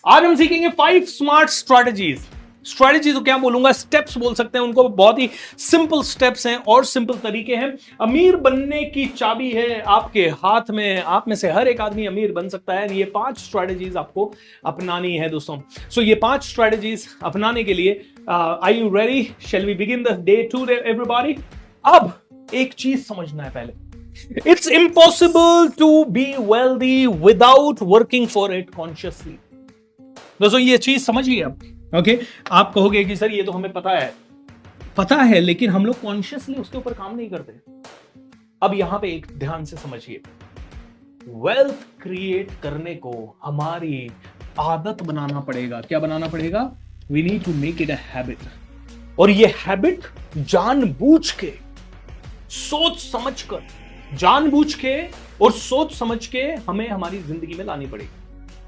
आज हम सीखेंगे 5 स्मार्ट स्ट्रैटेजीज। स्ट्रैटेजी तो क्या बोलूंगा, स्टेप्स बोल सकते हैं उनको। बहुत ही सिंपल स्टेप्स हैं और सिंपल तरीके हैं। अमीर बनने की चाबी है आपके हाथ में। आप में से हर एक आदमी अमीर बन सकता है। ये 5 स्ट्रैटेजीज आपको अपनानी है दोस्तों। सो ये 5 स्ट्रैटेजीज अपनाने के लिए are you ready? Shall we begin the day today everybody? अब एक चीज समझना है पहले। It's impossible to be wealthy without working for it consciously. दोस्तों ये चीज समझिए आप। ओके, आप कहोगे कि सर ये तो हमें पता है लेकिन हम लोग कॉन्शियसली उसके ऊपर काम नहीं करते। अब यहां पे एक ध्यान से समझिए, वेल्थ क्रिएट करने को हमारी आदत बनाना पड़ेगा। क्या बनाना पड़ेगा? We need to make it a habit. और ये हैबिट जानबूझ के, सोच समझकर, जानबूझ के और सोच समझ के हमें हमारी जिंदगी में लानी पड़ेगी।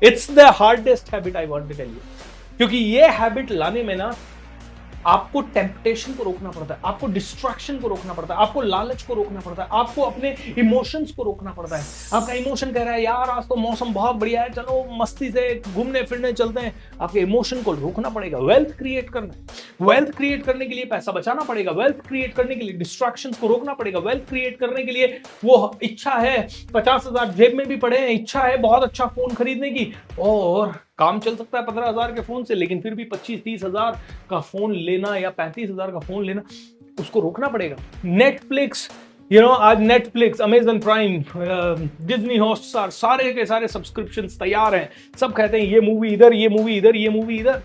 It's the hardest habit I want to tell you, क्योंकि ये हैबिट लाने में ना आपको टेम्पटेशन को रोकना पड़ता है, आपको डिस्ट्रैक्शन को रोकना पड़ता है, आपको लालच को रोकना पड़ता है, आपको अपने इमोशंस को रोकना पड़ता है। आपका इमोशन कह रहा है यार आज तो मौसम बहुत बढ़िया है, चलो मस्ती से घूमने फिरने चलते हैं। आपके इमोशन को रोकना पड़ेगा। वेल्थ क्रिएट करना है। वेल्थ क्रिएट करने के लिए पैसा बचाना पड़ेगा। वेल्थ क्रिएट करने के लिए डिस्ट्रैक्शंस को रोकना पड़ेगा। वेल्थ क्रिएट करने के लिए वो इच्छा है 50,000 जेब में भी पड़े हैं, इच्छा है बहुत अच्छा फोन खरीदने की, और काम चल सकता है 15,000 के फोन से, लेकिन फिर भी 25-30 हजार का फोन लेना या 35,000 का फोन लेना, उसको रोकना पड़ेगा। नेटफ्लिक्स, आज Netflix, Amazon prime, Disney Hotstar, सारे के सारे सब्सक्रिप्शन तैयार हैं। सब कहते हैं ये मूवी इधर, ये मूवी इधर, ये मूवी इधर।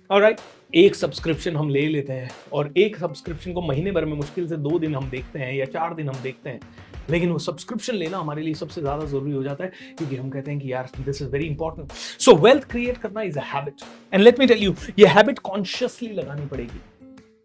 ऑलराइट, एक सब्सक्रिप्शन हम ले लेते हैं और एक सब्सक्रिप्शन को महीने भर में मुश्किल से 2 दिन हम देखते हैं या 4 दिन हम देखते हैं, लेकिन वो सब्सक्रिप्शन लेना हमारे लिए सबसे ज्यादा जरूरी हो जाता है, क्योंकि हम कहते हैं कि यार this is very important. So wealth create करना is a habit, and let me tell you, ये हैबिट कॉन्शियसली लगानी पड़ेगी।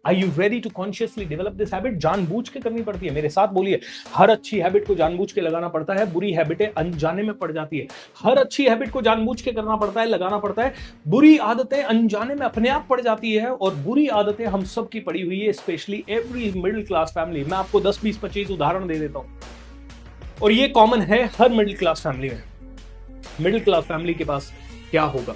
Are you ready to consciously develop this habit? जानबूझ के करनी पड़ती है। मेरे साथ बोलिए, हर अच्छी हैबिट को जानबूझ के लगाना पड़ता है, बुरी हैबिटें अनजाने में पड़ जाती है। हर अच्छी हैबिट को जानबूझ के करना पड़ता है, लगाना पड़ता है। बुरी आदतें अनजाने में अपने आप पड़ जाती है, और बुरी आदतें हम सब की पड़ी हुई है, specially every middle class family. मैं आपको 10, 20, 25 उदाहरण दे देता हूं, और ये कॉमन है हर मिडिल क्लास फैमिली में। मिडिल क्लास फैमिली के पास क्या होगा?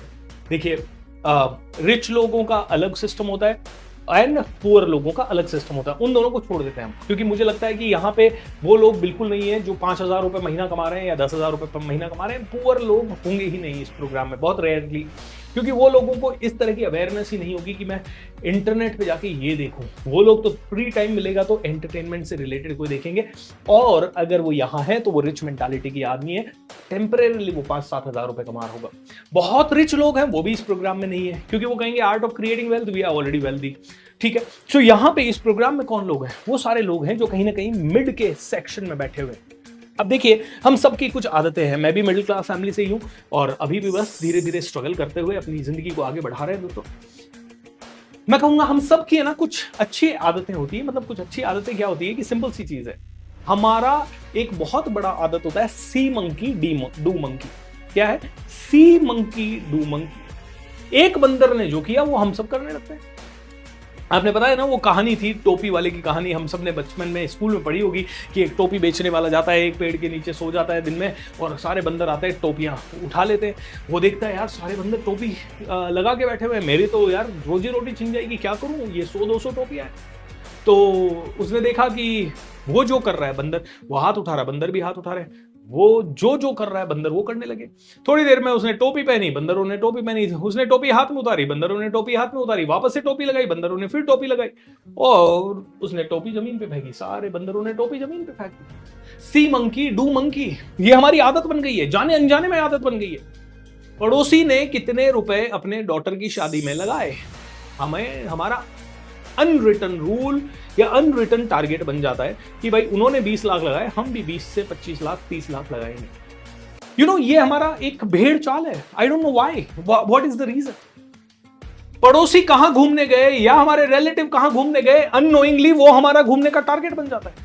देखिए, रिच लोगों का अलग सिस्टम होता है एंड पुअर लोगों का अलग सिस्टम होता है। उन दोनों को छोड़ देते हैं हम, क्योंकि मुझे लगता है कि यहाँ पे वो लोग बिल्कुल नहीं है जो 5,000 रुपए महीना कमा रहे हैं या 10,000 रुपए महीना कमा रहे हैं। पुअर लोग होंगे ही नहीं इस प्रोग्राम में, बहुत रेयरली, क्योंकि वो लोगों को इस तरह की अवेयरनेस ही नहीं होगी कि मैं इंटरनेट पे जाके ये देखूं। वो लोग तो फ्री टाइम मिलेगा तो एंटरटेनमेंट से रिलेटेड कोई देखेंगे, और अगर वो यहाँ है तो वो रिच मेंटालिटी की आदमी है, टेम्परेरीली वो 5-7 हजार रुपए कमा रहा होगा। बहुत रिच लोग हैं वो भी इस प्रोग्राम में नहीं है, क्योंकि वो कहेंगे art of creating wealth, we are already wealthy. ठीक है, सो यहाँ पे इस प्रोग्राम में कौन लोग हैं? वो सारे लोग हैं जो कहीं ना कहीं मिड के सेक्शन में बैठे हुए। अब देखिए, हम सबकी कुछ आदतें हैं। मैं भी मिडिल क्लास फैमिली से ही हूं, और अभी भी बस धीरे धीरे स्ट्रगल करते हुए अपनी जिंदगी को आगे बढ़ा रहे हैं दोस्तों। मैं कहूंगा हम सब की है ना कुछ अच्छी आदतें होती है। मतलब कुछ अच्छी आदतें क्या होती है कि सिंपल सी चीज है, हमारा एक बहुत बड़ा आदत होता है सी मंकी डू मंकी। क्या है? सी मंकी डू मंकी। एक बंदर ने जो किया वो हम सब करने लगते हैं। आपने पता है ना वो कहानी थी, टोपी वाले की कहानी, हम सब ने बचपन में स्कूल में पढ़ी होगी, कि एक टोपी बेचने वाला जाता है एक पेड़ के नीचे, सो जाता है दिन में, और सारे बंदर आते हैं टोपियां उठा लेते हैं। वो देखता है यार सारे बंदर टोपी लगा के बैठे हुए हैं, मेरी तो यार रोजी रोटी छिन जाएगी, क्या करूं, ये 100-200 टोपियां हैं। तो उसने देखा कि वो जो कर रहा है बंदर, वो हाथ उठा रहा है, बंदर भी हाथ उठा रहे हैं, वो जो कर रहा है बंदर वो करने लगे। थोड़ी देर में उसने टोपी पहनी, बंदरों ने टोपी पहनी, उसने टोपी हाथ में उतारी, बंदरों ने टोपी हाथ में उतारी, वापस से टोपी लगाई, बंदरों ने फिर टोपी लगाई, और उसने टोपी जमीन पे फेंकी, सारे बंदरों ने टोपी जमीन पे फेंक दी। सी मंकी डू मंकी, ये हमारी आदत बन गई है, जाने अनजाने में आदत बन गई है। पड़ोसी ने कितने रुपए अपने डॉटर की शादी में लगाए, हमें हमारा अनरिटन रूल या अनरिटन टारगेट बन जाता है कि भाई उन्होंने 20 लाख लगाए, हम भी 20 से 25 लाख 30 लाख लगाएंगे। ये हमारा एक भेड़ चाल है। I don't know why, what is the reason. पड़ोसी कहां घूमने गए या हमारे रिलेटिव कहां घूमने गए, अननोइंगली वो हमारा घूमने का टारगेट बन जाता है।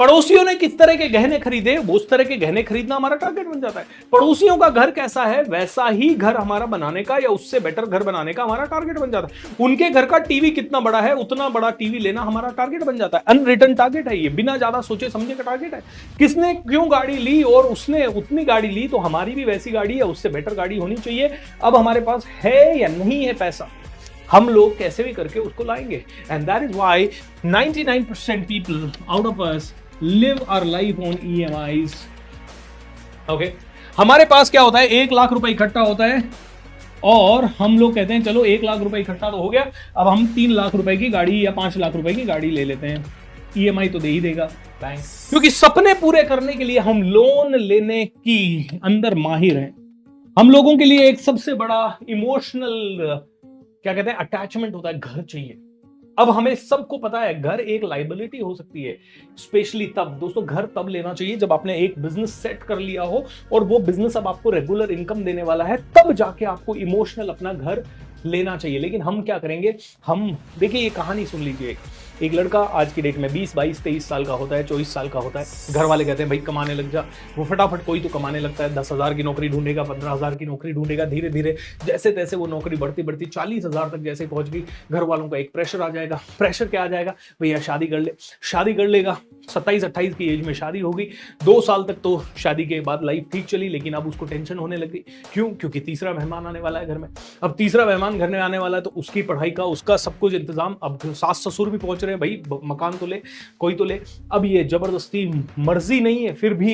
पड़ोसियों ने किस तरह के गहने खरीदे, वो उस तरह के गहने खरीदना हमारा टारगेट बन जाता है। पड़ोसियों का घर कैसा है, वैसा ही घर हमारा बनाने का या उससे बेटर घर बनाने का हमारा टारगेट बन जाता है। उनके घर का टीवी कितना बड़ा है, उतना बड़ा टीवी लेना हमारा टारगेट बन जाता है। अनरिटन टारगेट है ये, बिना ज्यादा सोचे समझे का टारगेट है। किसने क्यों गाड़ी ली और उसने उतनी गाड़ी ली, तो हमारी भी वैसी गाड़ी है, उससे बेटर गाड़ी होनी चाहिए। अब हमारे पास है या नहीं है पैसा, हम लोग कैसे भी करके उसको लाएंगे। And that is why 99% people out of us live our life on EMIs। Okay, हमारे पास क्या होता है, 1 लाख रुपए इकट्ठा होता है और हम लोग कहते हैं चलो 1 लाख रुपए इकट्ठा तो हो गया, अब हम 3 लाख रुपए की गाड़ी या 5 लाख रुपए की गाड़ी ले लेते हैं। EMI तो दे ही देगा बैंक, क्योंकि सपने पूरे करने के लिए हम लोन लेने की अंदर माहिर हैं। हम लोगों के लिए एक सबसे बड़ा इमोशनल क्या कहते हैं अटैचमेंट होता है, घर चाहिए। अब हमें सबको पता है घर एक लाइबिलिटी हो सकती है, स्पेशली तब दोस्तों घर तब लेना चाहिए जब आपने एक बिजनेस सेट कर लिया हो और वो बिजनेस अब आपको रेगुलर इनकम देने वाला है, तब जाके आपको इमोशनल अपना घर लेना चाहिए। लेकिन हम क्या करेंगे, हम देखिए ये कहानी सुन लीजिए। एक लड़का आज की डेट में 20, 22, 23 साल का होता है, 24 साल का होता है। घर वाले कहते हैं भाई कमाने लग जा, वो फटाफट कोई तो कमाने लगता है। 10,000 की नौकरी ढूंढेगा, 15,000 की नौकरी ढूंढेगा, धीरे धीरे जैसे तैसे वो नौकरी बढ़ती बढ़ती 40,000 तक जैसे पहुंच गई। घर वालों का एक प्रेशर आ जाएगा। प्रेशर क्या आ जाएगा, भैया शादी कर ले। शादी कर लेगा, 27-28 की एज में शादी होगी। 2 साल तक तो शादी के बाद लाइफ ठीक चली, लेकिन अब उसको टेंशन होने लगी। क्यों? क्योंकि तीसरा मेहमान आने वाला है घर में। अब तीसरा मेहमान घर में आने वाला है तो उसकी पढ़ाई का, उसका सब कुछ इंतजाम। अब सास ससुर भी पहुंच रहे हैं, भाई मकान तो ले, कोई तो ले। अब ये जबरदस्ती मर्जी नहीं है, फिर भी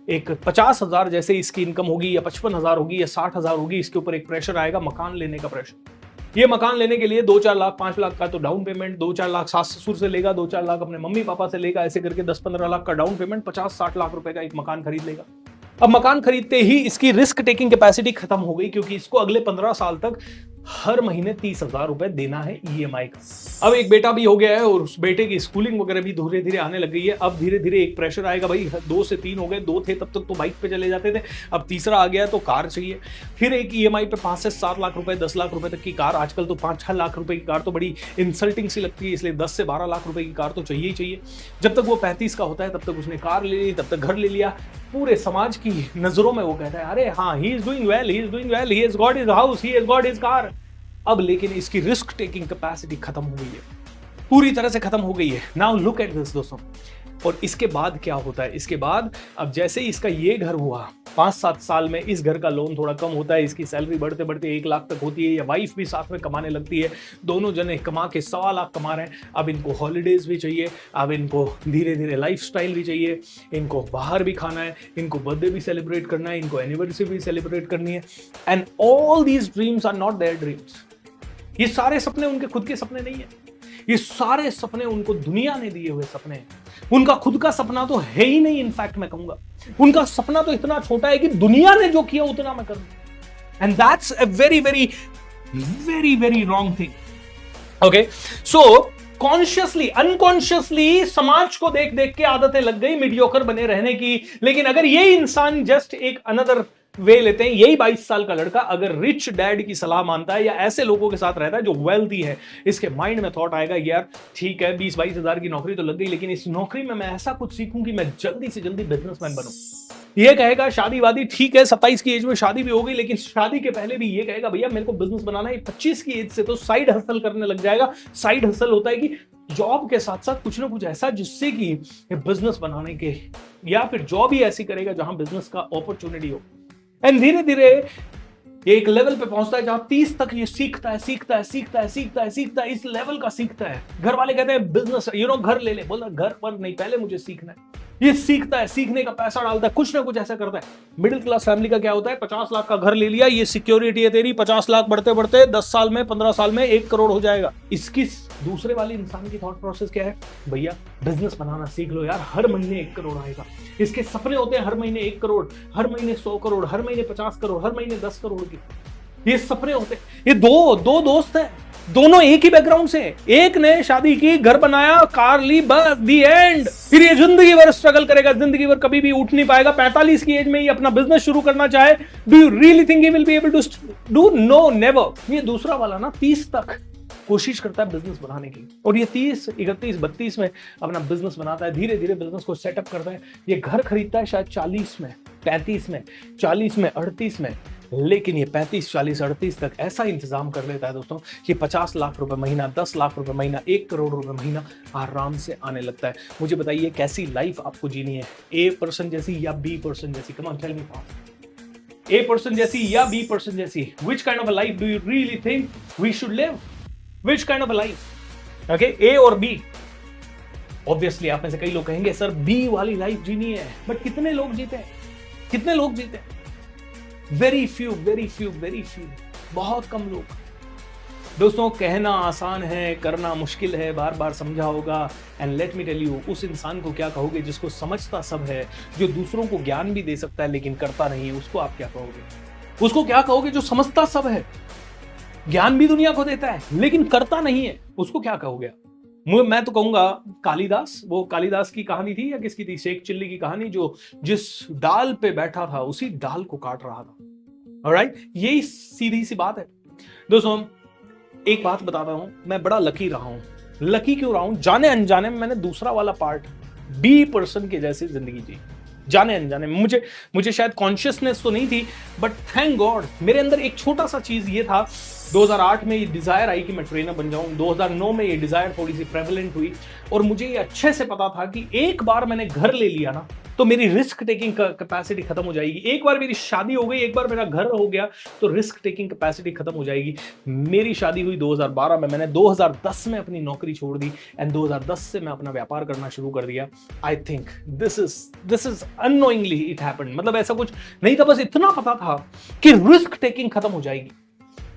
एक 50,000 जैसे इसकी इनकम होगी या 55,000 होगी या 60,000 होगी, इसके ऊपर एक प्रेशर आएगा मकान लेने का प्रेशर। ये मकान लेने के लिए 2-4 लाख 5 लाख का तो डाउन पेमेंट, 2-4 लाख सास ससुर से लेगा, 2-4 लाख अपने मम्मी पापा से लेगा, ऐसे करके 10-15 लाख का डाउन पेमेंट, 50-60 लाख रुपए का एक मकान खरीद लेगा। अब मकान खरीदते ही इसकी रिस्क टेकिंग कैपेसिटी खत्म हो गई, क्योंकि इसको अगले 15 साल तक हर महीने 30,000 रुपए देना है EMI का। अब एक बेटा भी हो गया है और उस बेटे की स्कूलिंग वगैरह भी धीरे धीरे आने लग गई है। अब धीरे धीरे एक प्रेशर आएगा, भाई 2 से 3 हो गए, 2 थे तब तक तो बाइक पे चले जाते थे, अब तीसरा आ गया तो कार चाहिए। फिर एक EMI पे 5 से 7 लाख रुपए, 10 लाख रुपए तक की कार, आजकल तो 5-6 लाख रुपए की कार तो बड़ी इंसल्टिंग सी लगती है, इसलिए 10 से 12 लाख रुपए की कार तो चाहिए ही चाहिए। जब तक वो 35 का होता है तब तक उसने कार ले ली, तब तक घर ले लिया। पूरे समाज की नजरों में वो कहता है अरे हाँ, he is doing well, he is doing well, he has got his house, he has got his car. अब लेकिन इसकी रिस्क टेकिंग कैपेसिटी खत्म हो गई है, पूरी तरह से खत्म हो गई है। नाउ लुक एट दिस दोस्तों। और इसके बाद क्या होता है, इसके बाद अब जैसे ही इसका ये घर हुआ, 5-7 साल में इस घर का लोन थोड़ा कम होता है, इसकी सैलरी बढ़ते बढ़ते 1 लाख तक होती है, या वाइफ भी साथ में कमाने लगती है, दोनों जने कमा के 1.25 लाख कमा रहे हैं। अब इनको हॉलीडेज भी चाहिए, अब इनको धीरे धीरे लाइफस्टाइल भी चाहिए, इनको बाहर भी खाना है, इनको बर्थडे भी सेलिब्रेट करना है, इनको एनिवर्सरी भी सेलिब्रेट करनी है। And all these dreams are not their dreams. ये सारे सपने उनके खुद के सपने नहीं है, ये सारे सपने उनको दुनिया ने दिए हुए सपने हैं। उनका खुद का सपना तो है ही नहीं। इनफैक्ट मैं कहूंगा उनका सपना तो इतना छोटा है कि दुनिया ने जो किया उतना मैं करूं। And that's a very very very very wrong thing. Okay, so consciously unconsciously समाज को देख देख के आदतें लग गई मीडियोकर बने रहने की। लेकिन अगर ये इंसान जस्ट एक अनदर वे लेते हैं, यही 22 साल का लड़का अगर रिच डैड की सलाह मानता है या ऐसे लोगों के साथ रहता है जो वेल्थी है, इसके माइंड में थॉट आएगा यार ठीक है 20-22 हजार की नौकरी तो लग गई, लेकिन इस नौकरी में मैं ऐसा कुछ सीखूं कि मैं जल्दी से जल्दी बिजनेसमैन बनूं। ये कहेगा शादी वादी ठीक है, 27 की एज में शादी भी हो गई, लेकिन शादी के पहले भी ये कहेगा भैया मेरे को बिजनेस बनाना है। 25 की एज से तो साइड हसल करने लग जाएगा। साइड हसल होता है कि जॉब के साथ साथ कुछ ना कुछ ऐसा जिससे कि बिजनेस बनाने के, या फिर जॉब ही ऐसी करेगा जहां बिजनेस का अपॉर्चुनिटी हो। एंड धीरे धीरे ये एक लेवल पे पहुंचता है जहां 30 तक ये सीखता है सीखता है सीखता है सीखता है सीखता है, इस लेवल का सीखता है। घर वाले कहते हैं बिजनेस घर ले ले, बोला घर पर नहीं, पहले मुझे सीखना है। ये सीखता है, सीखने का पैसा डालता है, कुछ ना कुछ ऐसा करता है। मिडिल क्लास फैमिली का क्या होता है, 50 लाख का घर ले लिया, ये सिक्योरिटी है तेरी, 50 लाख बढ़ते बढ़ते 10 साल में 15 साल में 1 करोड़ हो जाएगा। इसकी दूसरे वाले इंसान की थॉट प्रोसेस क्या है, भैया बिजनेस बनाना सीख लो यार, हर महीने 1 करोड़ आएगा। इसके सपने होते हैं हर महीने 1 करोड़, हर महीने 100 करोड़, हर महीने 50 करोड़, हर महीने 10 करोड़ की ये सपने होते हैं। ये दो दोस्त हैं, दोनों एक ही बैकग्राउंड से, एक ने शादी की, घर बनाया, कार ली, बस दी एंड। फिर ये जिंदगी भर स्ट्रगल करेगा, जिंदगी भर कभी भी उठ नहीं पाएगा। 45 की एज में ही अपना बिजनेस शुरू करना चाहे, do you really think he will be able to do? No, never. ये दूसरा वाला ना 30 तक कोशिश करता है बिजनेस बनाने की, और ये 30, 31, 32 में अपना बिजनेस बनाता है, धीरे धीरे बिजनेस को सेटअप करता है। ये घर खरीदता है शायद 40 में, 35 में, 40 में, 38 में, लेकिन ये 35, 40, 38 तक ऐसा इंतजाम कर लेता है दोस्तों कि 50 लाख रुपए महीना, 10 लाख रुपए महीना, 1 करोड़ रुपए महीना आराम से आने लगता है। मुझे बताइए कैसी लाइफ आपको जीनी है, ए पर्सन जैसी या बी पर्सन जैसी? Come on tell me fast. A person जैसी या बी पर्सन जैसी? Which kind of a life do you really think we should live? Which kind of a life? Okay, A और B? Obviously आप में से कई लोग कहेंगे सर बी वाली लाइफ जीनी है, बट कितने लोग जीते हैं? कितने लोग जीते हैं? Very few, very few, very few, बहुत कम लोग। दोस्तों, कहना आसान है, करना मुश्किल है, बार बार समझा होगा। And let me tell you, उस इंसान को क्या कहोगे जिसको समझता सब है, जो दूसरों को ज्ञान भी दे सकता है लेकिन करता नहीं, उसको आप क्या कहोगे? उसको क्या कहोगे जो समझता सब है, ज्ञान भी दुनिया को देता है लेकिन करता नहीं है, उसको क्या कहोगे? मैं तो कहूंगा कालिदास। वो कालिदास की कहानी थी या किसकी थी? शेख चिल्ली की कहानी, जो जिस डाल पे बैठा था उसी डाल को काट रहा था। ऑलराइट, यही सीधी सी बात है दोस्तों। एक बात बताता हूं, मैं बड़ा लकी रहा हूं। लकी क्यों रहा हूं? जाने अनजाने में मैंने दूसरा वाला पार्ट, बी पर्सन के जैसी जिंदगी जी, जाने अनजाने में। मुझे शायद कॉन्शियसनेस तो नहीं थी, बट थैंक गॉड मेरे अंदर एक छोटा सा चीज ये था। 2008 में ये डिजायर आई कि मैं ट्रेनर बन जाऊं। 2009 में ये डिजायर थोड़ी सी प्रेवलेंट हुई, और मुझे ये अच्छे से पता था कि एक बार मैंने घर ले लिया ना तो मेरी रिस्क टेकिंग कैपेसिटी खत्म हो जाएगी। एक बार मेरी शादी हो गई, एक बार मेरा घर हो गया, तो रिस्क टेकिंग कैपेसिटी खत्म हो जाएगी। मेरी शादी हुई 2012 में, मैंने 2010 में अपनी नौकरी छोड़ दी, एंड 2010 से मैं अपना व्यापार करना शुरू कर दिया। I think this is unknowingly it happened. मतलब ऐसा कुछ नहीं था, बस इतना पता था कि रिस्क टेकिंग खत्म हो जाएगी।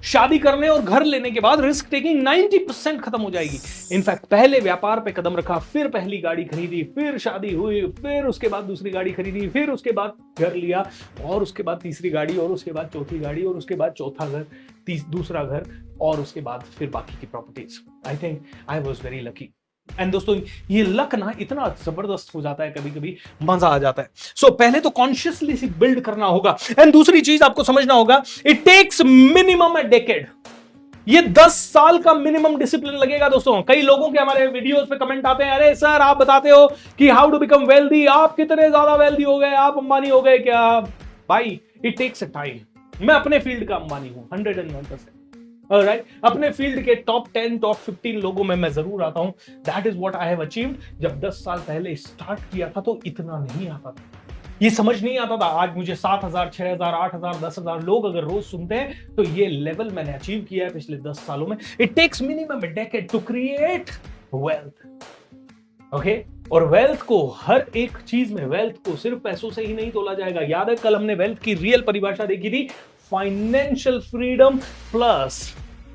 शादी करने और घर लेने के बाद रिस्क टेकिंग 90% खत्म हो जाएगी। इनफैक्ट पहले व्यापार पे कदम रखा, फिर पहली गाड़ी खरीदी, फिर शादी हुई, फिर उसके बाद दूसरी गाड़ी खरीदी, फिर उसके बाद घर लिया, और उसके बाद तीसरी गाड़ी, और उसके बाद चौथी गाड़ी, और उसके बाद चौथा घर, दूसरा घर, और उसके बाद फिर बाकी की properties. I think I was very lucky. And दोस्तों, ये लक ना इतना जबरदस्त हो जाता है, कभी कभी मजा आ जाता है। सो पहले तो कॉन्शियसली सी बिल्ड करना होगा, एंड दूसरी चीज आपको समझना होगा, it takes minimum a decade. ये 10 साल का मिनिमम डिसिप्लिन लगेगा दोस्तों। कई लोगों के हमारे वीडियोस पे कमेंट आते हैं, अरे सर आप बताते हो कि हाउ टू बिकम वेल्दी, आप कितने ज्यादा वेल्दी हो गए, आप अंबानी हो गए क्या? भाई, इट टेक्स अ टाइम। मैं अपने फील्ड का अंबानी हूं 101%। Right? अपने फील्ड के टॉप 10, टॉप 15 लोगों में मैं जरूर आता हूं। That is what I have achieved. जब 10 साल पहले स्टार्ट किया था तो इतना नहीं आता था, ये समझ नहीं आता था। आज मुझे 7,000, 6,000, 8,000, 10,000 लोग अगर रोज सुनते हैं, तो ये लेवल मैंने अचीव किया है पिछले 10 सालों में। It takes minimum a decade to create wealth. Okay, और वेल्थ को, हर एक चीज में वेल्थ को सिर्फ पैसों से ही नहीं तोला जाएगा। याद है कल हमने वेल्थ की रियल परिभाषा देखी थी, financial freedom plus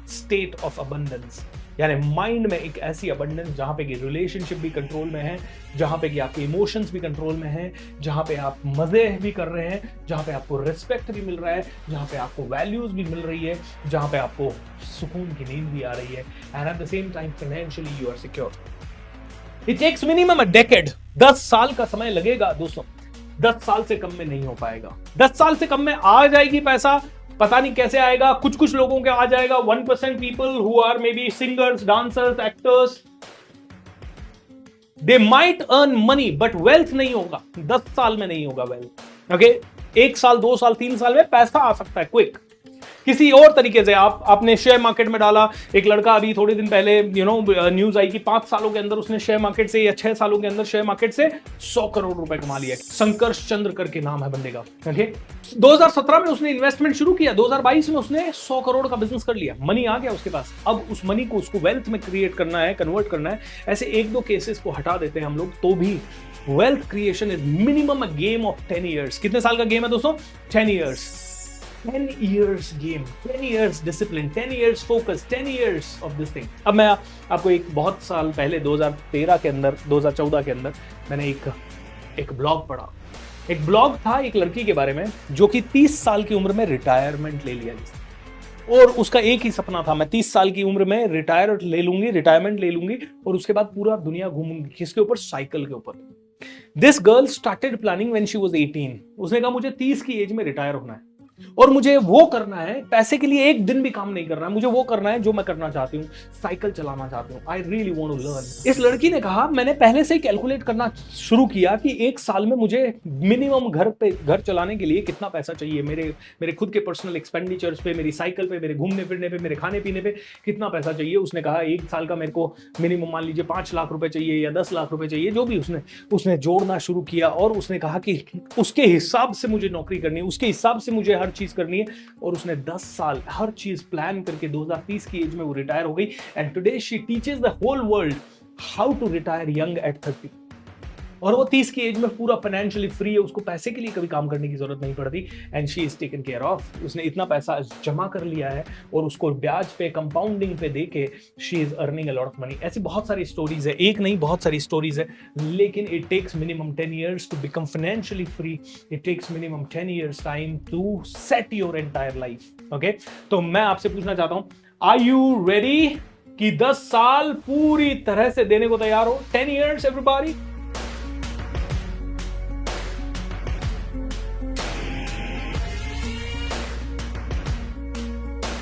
state of abundance. यानी माइंड में एक ऐसी अबंडेंस जहां पे कि रिलेशनशिप भी कंट्रोल में है, जहां पे कि आपके इमोशंस भी कंट्रोल में है, जहां पे आप मजे भी कर रहे हैं, जहां पे आपको रिस्पेक्ट भी मिल रहा है, जहां पे आपको वैल्यूज भी मिल रही है, जहां पे आपको सुकून की नींद भी आ रही है, and at the same time financially you are secure. It takes minimum a decade. 10 साल का समय लगेगा दोस्तों। 10 साल से कम में नहीं हो पाएगा। 10 साल से कम में आ जाएगी पैसा, पता नहीं कैसे आएगा। कुछ लोगों के आ जाएगा। 1% people who are may be singers, dancers, actors, they might earn money, but wealth नहीं होगा। 10 साल में नहीं होगा वेल्थ। ओके, 1 साल, 2 साल, 3 साल में पैसा आ सकता है क्विक, किसी और तरीके से। आपने शेयर मार्केट में डाला। एक लड़का अभी थोड़े दिन पहले न्यूज आई कि 5 सालों के अंदर उसने शेयर मार्केट से, या 6 सालों के अंदर शेयर मार्केट से 100 करोड़ रुपए कमा लिया। संकर्ष चंद्र करके नाम है बंदे का। ओके, 2017 में उसने इन्वेस्टमेंट शुरू किया, 2022 में उसने 100 करोड़ का बिजनेस कर लिया। मनी आ गया उसके पास। अब उस मनी को उसको वेल्थ में क्रिएट करना है, कन्वर्ट करना है। ऐसे 1-2 केसेस को हटा देते हैं हम लोग, तो भी wealth creation is minimum a game of 10 years. कितने साल का गेम है दोस्तों? 10 years. 10 years game, 10 years discipline, 10 years focus, 10 years of this thing। अब मैं आपको एक बहुत साल पहले 2013 के अंदर, 2014 के अंदर मैंने एक ब्लॉग पढ़ा। एक ब्लॉग था एक लड़की के बारे में जो कि 30 साल की उम्र में रिटायरमेंट ले लिया, और उसका एक ही सपना था, मैं 30 साल की उम्र में रिटायरमेंट ले लूंगी और उसके बाद पूरा दुनिया घूमूंगी। किसके ऊपर? साइकिल के ऊपर। This girl started planning when she was 18। उसने कहा मुझे 30 की एज में रिटायर होना है। और मुझे वो करना है, पैसे के लिए एक दिन भी काम नहीं करना है, मुझे वो करना है जो मैं करना चाहती हूँ, साइकिल चलाना चाहती हूँ। I really want to learn. इस लड़की ने कहा मैंने पहले से ही कैलकुलेट करना शुरू किया कि एक साल में मुझे मिनिमम घर चलाने के लिए कितना पैसा चाहिए, मेरे खुद के पर्सनल एक्सपेंडिचर्स पे, मेरी साइकिल पे, मेरे घूमने फिरने पे, मेरे खाने पीने पे कितना पैसा चाहिए। उसने कहा एक साल का मेरे को मिनिमम मान लीजिए 5 लाख रुपए चाहिए या 10 लाख रुपए चाहिए, जो भी उसने जोड़ना शुरू किया और उसने कहा कि उसके हिसाब से मुझे नौकरी करनी है, उसके हिसाब से मुझे हर चीज करनी है। और उसने 10 साल हर चीज प्लान करके 2030 की एज में वो रिटायर हो गई। And today she teaches the whole world how to retire young at 30। और वो 30 की एज में पूरा फाइनेंशियली फ्री है, उसको पैसे के लिए कभी काम करने की जरूरत नहीं पड़ती। And she is taken care of. उसने इतना पैसा जमा कर लिया है और उसको ब्याज पे, कंपाउंडिंग पे देके she is earning a lot of money. ऐसी बहुत सारी स्टोरीज है, एक नहीं बहुत सारी स्टोरीज है, लेकिन it takes minimum 10 years to become financially free. It takes minimum 10 years time to set your entire life. Okay, तो मैं आपसे पूछना चाहता हूं, आर यू रेडी कि 10 साल पूरी तरह से देने को तैयार हो? 10 years एवरीबॉडी।